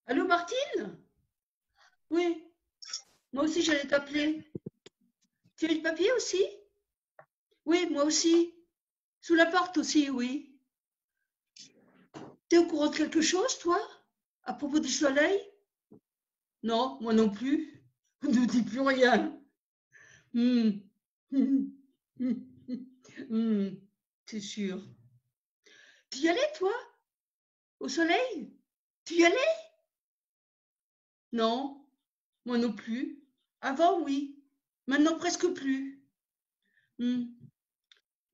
Allô, Martine? Oui, moi aussi j'allais t'appeler. Tu as du papier aussi? Oui, moi aussi. Sous la porte aussi, oui. T'es au courant de quelque chose, toi? À propos du soleil? Non, moi non plus. Ne dis plus rien. Hmm. Hmm. Hmm. Hmm. C'est sûr. Tu y allais, toi? Au soleil? Tu y allais? Non, moi non plus. Avant, oui. Maintenant, presque plus. Hmm.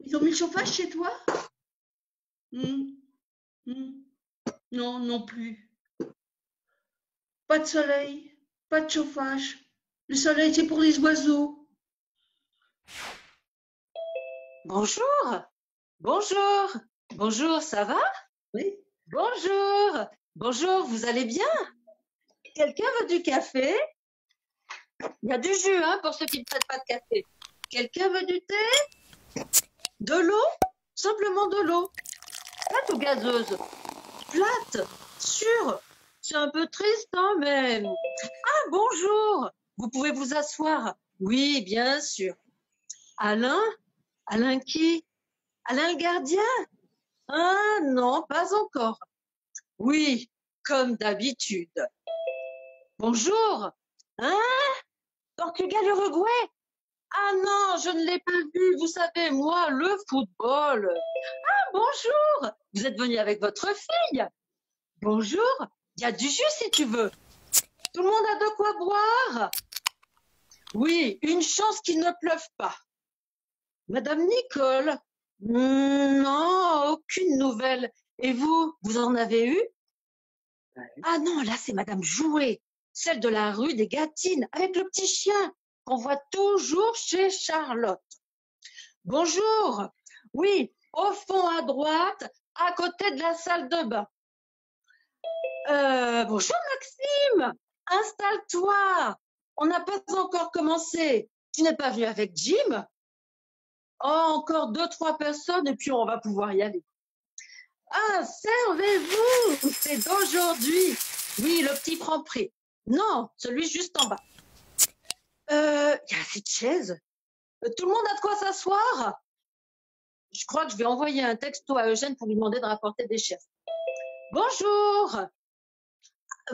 Ils ont mis le chauffage chez toi? Hmm. Hmm. Non, non plus. Pas de soleil, pas de chauffage. Le soleil, c'est pour les oiseaux. Bonjour, bonjour, bonjour, ça va? Oui. Bonjour, bonjour, vous allez bien? Quelqu'un veut du café? Il y a du jus, hein, pour ceux qui ne prennent pas de café. Quelqu'un veut du thé? De l'eau? Simplement de l'eau. Plate ou gazeuse? Plate, sûre. C'est un peu triste, hein, mais... Ah, bonjour, vous pouvez vous asseoir. Oui, bien sûr. Alain? Alain qui? Alain le gardien? Ah non, pas encore. Oui, comme d'habitude. Bonjour. Hein? Portugal-Uruguay? Ah non, je ne l'ai pas vu. Vous savez, moi, le football. Ah, bonjour. Vous êtes venu avec votre fille? Bonjour. Il y a du jus si tu veux. Tout le monde a de quoi boire? Oui, une chance qu'il ne pleuve pas. Madame Nicole? Non, aucune nouvelle. Et vous, vous en avez eu? Ah non, là c'est Madame Jouet, celle de la rue des Gâtines, avec le petit chien qu'on voit toujours chez Charlotte. Bonjour. Oui, au fond à droite, à côté de la salle de bain. Bonjour Maxime, installe-toi. On n'a pas encore commencé. Tu n'es pas venu avec Jim? Oh, encore 2, 3 personnes et puis on va pouvoir y aller. Ah, servez-vous, c'est d'aujourd'hui. Oui, le petit Franprix. Non, celui juste en bas. Il y a assez de chaises. Tout le monde a de quoi s'asseoir? Je crois que je vais envoyer un texto à Eugène pour lui demander de rapporter des chaises. Bonjour.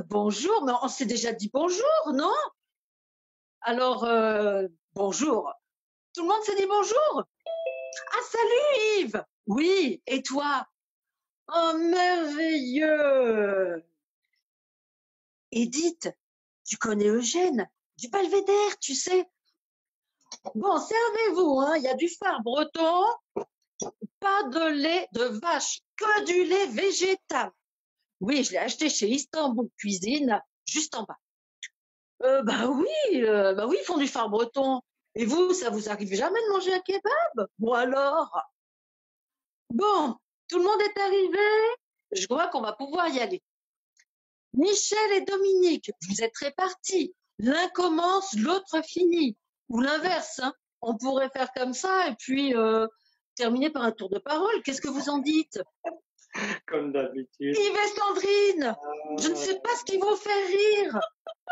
Bonjour, mais on s'est déjà dit bonjour, non? Alors, bonjour. Tout le monde s'est dit bonjour? Ah, salut Yves. Oui, et toi? Oh, merveilleux. Edith, tu connais Eugène, du Belvédère, tu sais. Bon, servez-vous, hein, il y a du phare breton, pas de lait de vache, que du lait végétal. Oui, je l'ai acheté chez Istanbul Cuisine, juste en bas. Bah oui, ils font du phare breton. Et vous, ça vous arrive jamais de manger un kebab? Bon alors. Bon, tout le monde est arrivé? Je crois qu'on va pouvoir y aller. Michel et Dominique, vous êtes répartis. L'un commence, l'autre finit. Ou l'inverse, hein. On pourrait faire comme ça et puis terminer par un tour de parole. Qu'est-ce que vous en dites? Comme d'habitude. Yves et Sandrine, je ne sais pas ce qui vous fait rire,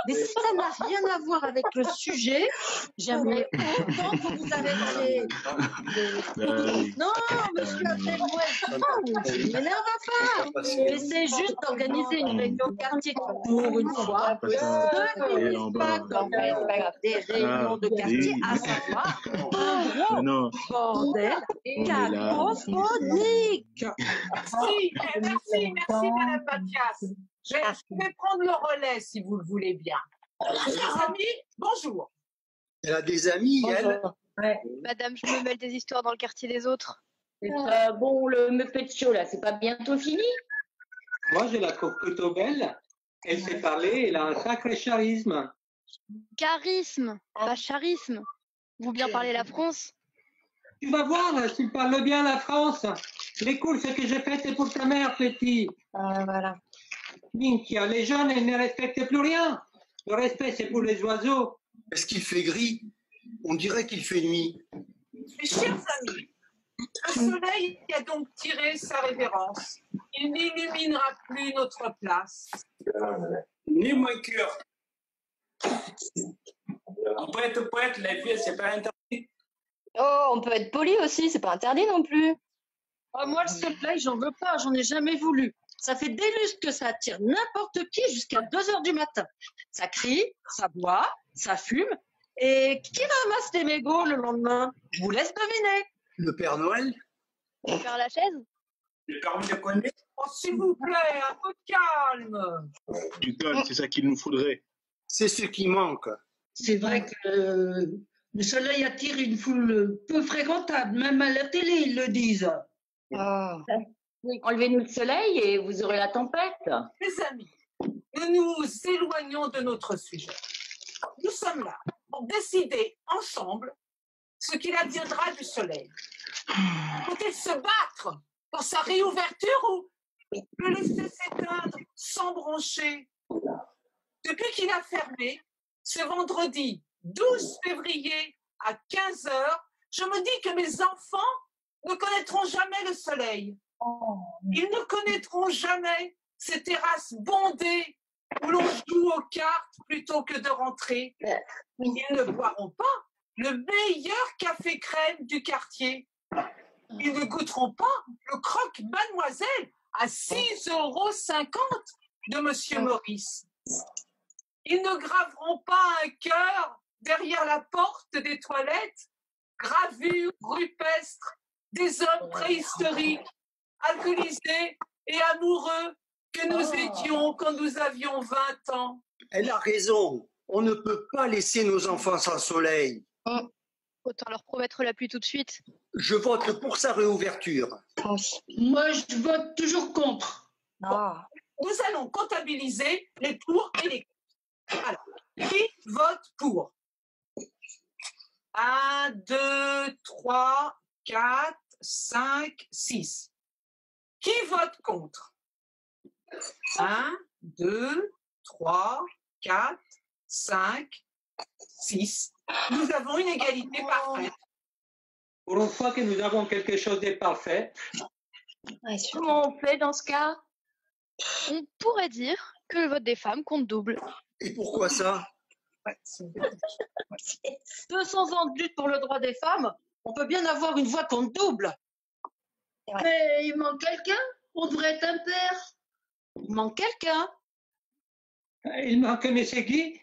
mais si ça n'a rien à voir avec le sujet, j'aimerais autant que vous vous arrêtiez. Non, monsieur Abdelmouel, je ne m'énerve pas. J'essaie juste d'organiser une réunion de quartier pour une fois. Ne n'énerve pas comme des réunions de quartier, à savoir un gros bordel cacophonique. Merci, Madame Mathias. Je vais prendre le relais si vous le voulez bien. Chers amis, bonjour. Elle a des amis, elle. Ouais. Madame, je me mêle des histoires dans le quartier des autres. Bon, le Muppet Show, là, c'est pas bientôt fini? Moi, je la trouve plutôt belle. Elle sait parler, elle a un sacré charisme. Charisme, pas charisme. Vous bien parler la France? Tu vas voir, tu parles bien la France. Les cool, ce que j'ai fait, c'est pour ta mère, petit. Voilà. Minchia, les jeunes, ils ne respectent plus rien. Le respect, c'est pour les oiseaux. Est-ce qu'il fait gris? On dirait qu'il fait nuit. Mes chers amis, le soleil a donc tiré sa révérence. Il n'illuminera plus notre place. Ni mon cœur. On peut être poète, la vie, c'est pas interdit. Oh, on peut être poli aussi, c'est pas interdit non plus. Oh, moi, le soleil, j'en veux pas, j'en ai jamais voulu. Ça fait des lustres que ça attire n'importe qui jusqu'à 2 heures du matin. Ça crie, ça boit, ça fume. Et qui ramasse les mégots le lendemain? Je vous laisse deviner. Le Père Noël, Faire la chaise? le permis de conduire. Oh, s'il vous plaît, un peu de calme. Du calme, c'est ça qu'il nous faudrait. C'est ce qui manque. C'est vrai que le soleil attire une foule peu fréquentable, même à la télé, ils le disent. Oh. Enlevez-nous le soleil et vous aurez la tempête. Mes amis, nous nous éloignons de notre sujet. Nous sommes là pour décider ensemble ce qu'il adviendra du soleil. Faut-il se battre pour sa réouverture ou le laisser s'éteindre sans broncher? Depuis qu'il a fermé, ce vendredi 12 février à 15 heures, je me dis que mes enfants ne connaîtront jamais le soleil. Ils ne connaîtront jamais ces terrasses bondées où l'on joue aux cartes plutôt que de rentrer. Ils ne boiront pas le meilleur café crème du quartier. Ils ne goûteront pas le croque mademoiselle à 6,50 € de Monsieur Maurice. Ils ne graveront pas un cœur derrière la porte des toilettes, gravure rupestre des hommes préhistoriques, alcoolisés et amoureux que nous étions quand nous avions 20 ans. Elle a raison. On ne peut pas laisser nos enfants sans soleil. Autant leur promettre la pluie tout de suite. Je vote pour sa réouverture. Moi, je vote toujours contre. Nous allons comptabiliser les pour et les contre. Alors, qui vote pour? 1, 2, 3, 4, 5, 6. Qui vote contre? 1, 2, 3, 4, 5, 6. Nous avons une égalité parfaite. Pour une fois que nous avons quelque chose de parfait, Comment on fait dans ce cas? On pourrait dire que le vote des femmes compte double. Et pourquoi ça? 200 ans de lutte pour le droit des femmes, on peut bien avoir une voix compte double. Mais il manque quelqu'un. On devrait être un père. Il manque quelqu'un. il manque M. Guy.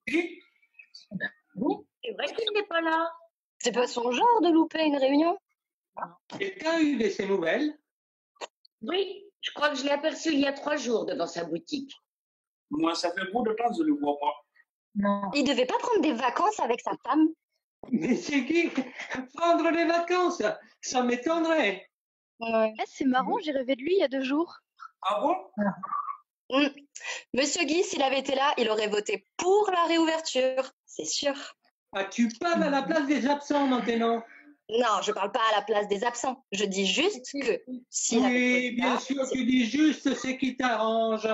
Qui? C'est vrai qu'il n'est pas là. C'est pas son genre de louper une réunion. Quelqu'un a eu de ses nouvelles? Oui, je crois que je l'ai aperçu il y a 3 jours devant sa boutique. Moi, ça fait beaucoup de temps que je ne le vois pas. Il devait pas prendre des vacances avec sa femme? M. Guy, prendre les vacances, ça m'étonnerait. Ah, c'est marrant, j'ai rêvé de lui il y a 2 jours. Ah bon? Monsieur Guy, s'il avait été là, il aurait voté pour la réouverture, c'est sûr. Ah, tu parles à la place des absents maintenant? Non, je parle pas à la place des absents. Je dis juste que s'il avait Oui, été bien là, sûr, tu dis juste ce qui t'arrange.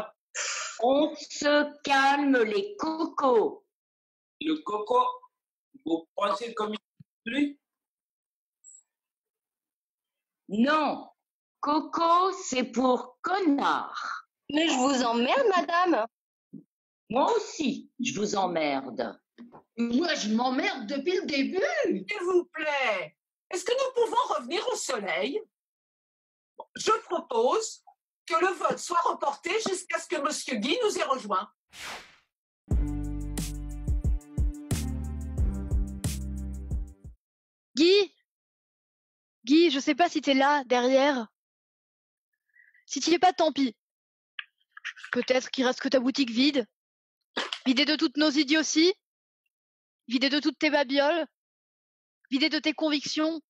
on se calme les cocos. Le coco, vous pensez comme lui? Non, coco, c'est pour connard. Mais je vous emmerde, madame. Moi aussi, je vous emmerde. Moi, je m'emmerde depuis le début. S'il vous plaît, est-ce que nous pouvons revenir au soleil? Je propose que le vote soit reporté jusqu'à ce que Monsieur Guy nous ait rejoints. Guy, je sais pas si t'es là, derrière. Si t'y es pas, tant pis. Peut-être qu'il reste que ta boutique vide. Vidée de toutes nos idioties. Vidée de toutes tes babioles. Vidée de tes convictions.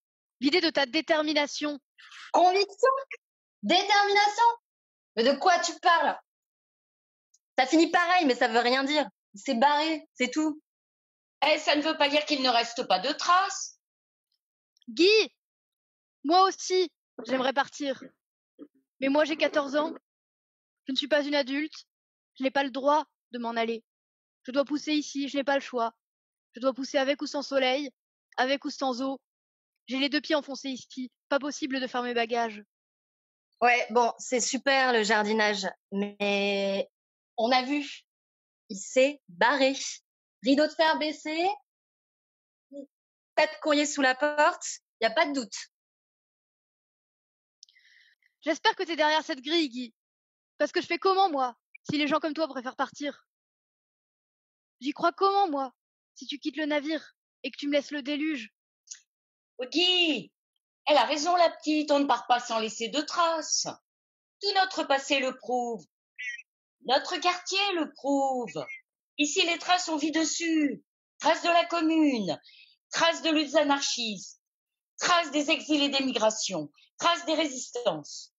Vidée de ta détermination. Conviction? Détermination? Mais de quoi tu parles? Ça finit pareil, mais ça veut rien dire. C'est barré, c'est tout. Eh, ça ne veut pas dire qu'il ne reste pas de traces. Guy, moi aussi, j'aimerais partir. Mais moi, j'ai 14 ans. Je ne suis pas une adulte. Je n'ai pas le droit de m'en aller. Je dois pousser ici, je n'ai pas le choix. Je dois pousser avec ou sans soleil. avec ou sans eau. J'ai les 2 pieds enfoncés ici. Pas possible de faire mes bagages. Ouais, bon, c'est super le jardinage, mais on a vu, il s'est barré. Rideau de fer baissé, tas de courrier sous la porte, y a pas de doute. J'espère que t'es derrière cette grille, Guy. Parce que je fais comment, moi, si les gens comme toi préfèrent partir? J'y crois comment, moi, si tu quittes le navire et que tu me laisses le déluge? Guy, elle a raison, la petite, on ne part pas sans laisser de traces. Tout notre passé le prouve. Notre quartier le prouve. Ici, les traces on vit dessus. Traces de la commune, traces de luttes anarchistes, traces des exils et des migrations, traces des résistances.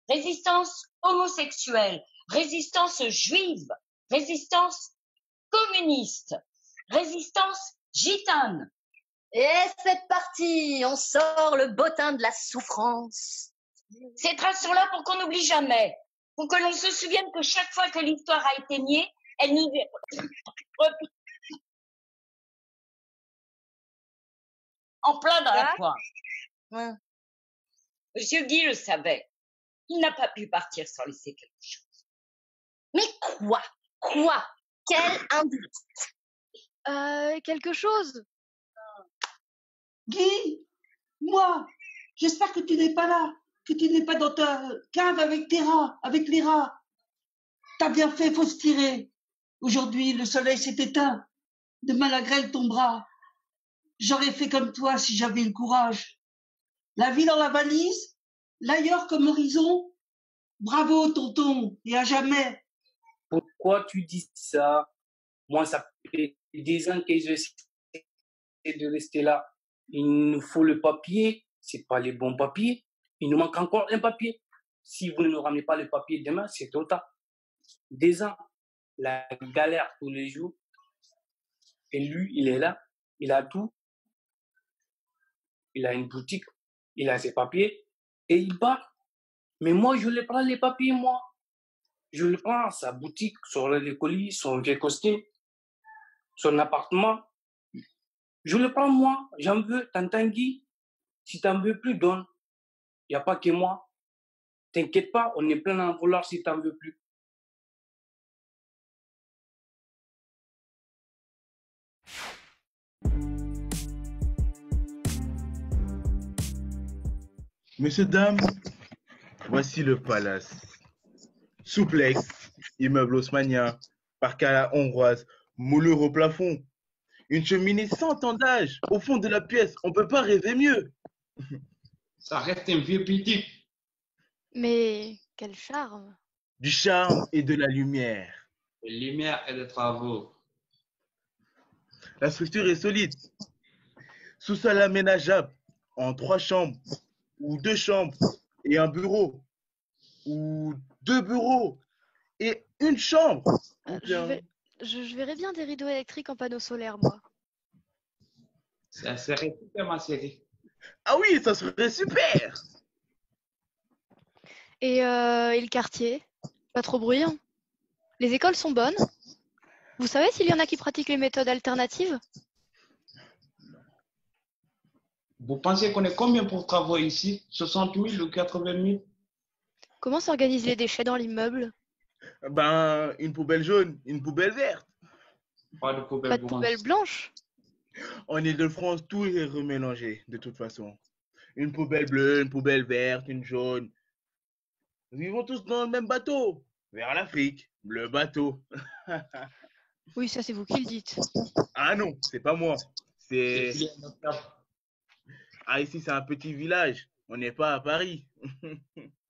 Résistance homosexuelle, résistance juive, résistance communiste, résistance gitane. Et c'est parti, on sort le bottin de la souffrance. Ces traces sont là pour qu'on n'oublie jamais, pour que l'on se souvienne que chaque fois que l'histoire a été niée, elle nous est en plein dans la pointe. Ouais. Monsieur Guy le savait. Il n'a pas pu partir sans laisser quelque chose. Mais quoi? Quel indice? Quelque chose. Guy, moi, j'espère que tu n'es pas là, que tu n'es pas dans ta cave avec tes rats, avec les rats. T'as bien fait, faut se tirer. Aujourd'hui, le soleil s'est éteint. Demain, la grêle tombera. J'aurais fait comme toi si j'avais le courage. La vie dans la valise, l'ailleurs comme horizon. Bravo, tonton, et à jamais. Pourquoi tu dis ça? Moi, ça fait des ans que j'essaie de rester là. Il nous faut le papier. C'est pas les bons papiers. Il nous manque encore un papier. Si vous ne nous ramenez pas le papier demain, c'est trop tard. Des ans, la galère tous les jours. Et lui, il est là. Il a tout. Il a une boutique. Il a ses papiers. Et il part. Mais moi, je le prends les papiers, moi. Je le prends, sa boutique, son les colis, son vieux costume, son appartement. Je le prends, moi. J'en veux. T'entends, Guy? Si t'en veux plus, donne. Il n'y a pas que moi. T'inquiète pas, on est plein d'en vouloir si t'en veux plus. Messieurs, dames, voici le palace. Souplex, immeuble haussmannien, parc à la hongroise, moulure au plafond. Une cheminée sans temps d'âge, au fond de la pièce. On peut pas rêver mieux. Ça reste un vieux petit. Mais quel charme. Du charme et de la lumière. De lumière et de travaux. La structure est solide. Sous-sol aménageable en 3 chambres ou 2 chambres et un bureau ou 2 bureaux et une chambre. Je verrais bien des rideaux électriques en panneaux solaires, moi. Ça serait super, ma chérie. Ah oui, ça serait super. Et le quartier? Pas trop bruyant? Les écoles sont bonnes? Vous savez s'il y en a qui pratiquent les méthodes alternatives? Vous pensez qu'on est combien pour travailler ici? 60 000 ou 80 000? Comment s'organisent les déchets dans l'immeuble? Ben, une poubelle jaune, une poubelle verte. Pas de poubelle Pas de poubelle blanche? En Île-de-France, tout est remélangé, de toute façon. Une poubelle bleue, une poubelle verte, une jaune. Nous vivons tous dans le même bateau. Vers l'Afrique, le bateau. Oui, ça c'est vous qui le dites. Ah non, c'est pas moi. C'est... Ah, ici, c'est un petit village. On n'est pas à Paris.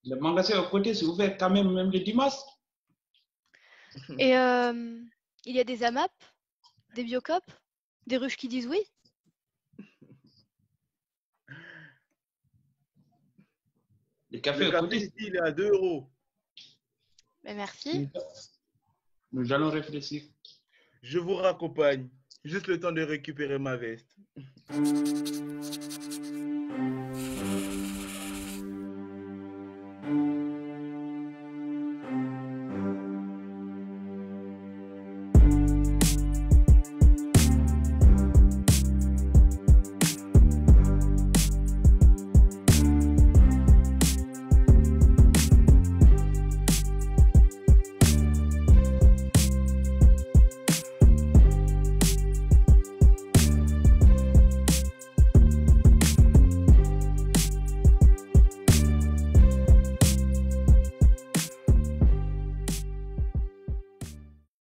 Le magasin à côté, c'est ouvert quand même, même le dimanche. Et il y a des AMAP, des Biocop, des ruches qui disent oui? Le café à côté, ici, il est à 2 €. Mais merci. Nous allons réfléchir. Je vous raccompagne. Juste le temps de récupérer ma veste.